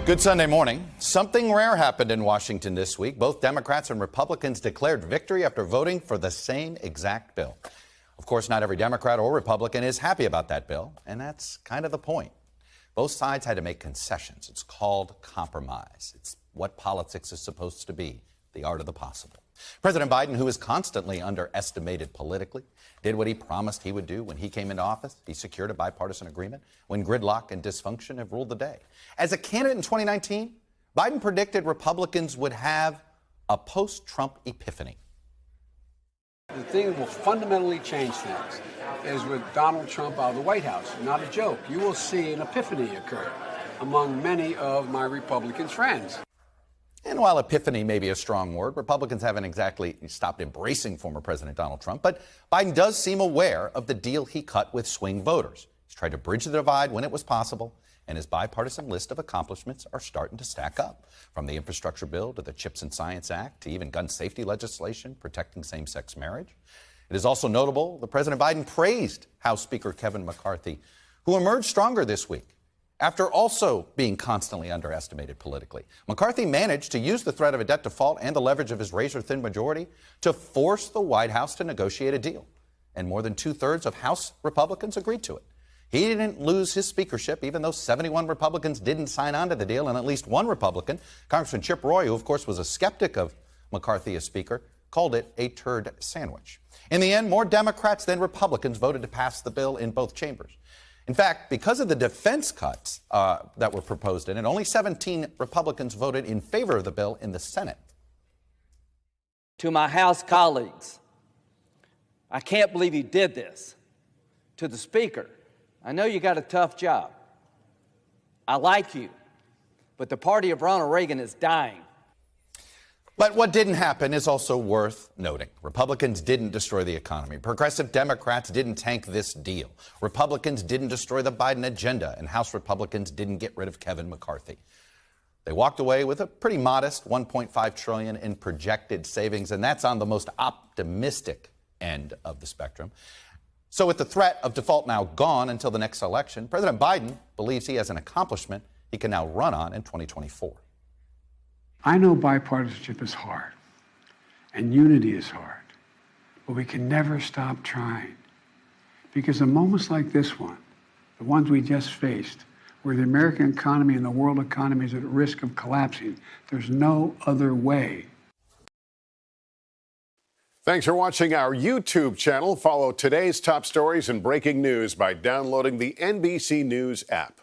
Good Sunday morning. Something rare happened in Washington this week. Both Democrats and Republicans declared victory after voting for the same exact bill. Of course, not every Democrat or Republican is happy about that bill, and that's kind of the point. Both sides had to make concessions. It's called compromise. It's what politics is supposed to be, the art of the possible. President Biden, who is constantly underestimated politically, did what he promised he would do when he came into office. He secured a bipartisan agreement when gridlock and dysfunction have ruled the day. As a candidate in 2019, Biden predicted Republicans would have a post-Trump epiphany. The thing that will fundamentally change things is with Donald Trump out of the White House. Not a joke. You will see an epiphany occur among many of my Republican friends. And while epiphany may be a strong word, Republicans haven't exactly stopped embracing former President Donald Trump. But Biden does seem aware of the deal he cut with swing voters. He's tried to bridge the divide when it was possible, and his bipartisan list of accomplishments are starting to stack up. From the infrastructure bill to the CHIPS and Science Act to even gun safety legislation protecting same-sex marriage. It is also notable that President Biden praised House Speaker Kevin McCarthy, who emerged stronger this week after also being constantly underestimated politically. McCarthy managed to use the threat of a debt default and the leverage of his razor-thin majority to force the White House to negotiate a deal. And more than two-thirds of House Republicans agreed to it. He didn't lose his speakership, even though 71 Republicans didn't sign on to the deal, and at least one Republican, Congressman Chip Roy, who of course was a skeptic of McCarthy as Speaker, called it a turd sandwich. In the end, more Democrats than Republicans voted to pass the bill in both chambers. In fact, because of the defense cuts that were proposed in it, only 17 Republicans voted in favor of the bill in the Senate. To my House colleagues, I can't believe you did this. To the Speaker, I know you got a tough job. I like you, but the party of Ronald Reagan is dying. But what didn't happen is also worth noting. Republicans didn't destroy the economy. Progressive Democrats didn't tank this deal. Republicans didn't destroy the Biden agenda, and House Republicans didn't get rid of Kevin McCarthy. They walked away with a pretty modest $1.5 trillion in projected savings, and that's on the most optimistic end of the spectrum. So with the threat of default now gone until the next election, President Biden believes he has an accomplishment he can now run on in 2024. I know bipartisanship is hard, and unity is hard, but we can never stop trying. Because in moments like this one, the ones we just faced, where the American economy and the world economy is at risk of collapsing, there's no other way. Thanks for watching our YouTube channel. Follow today's top stories and breaking news by downloading the NBC News app.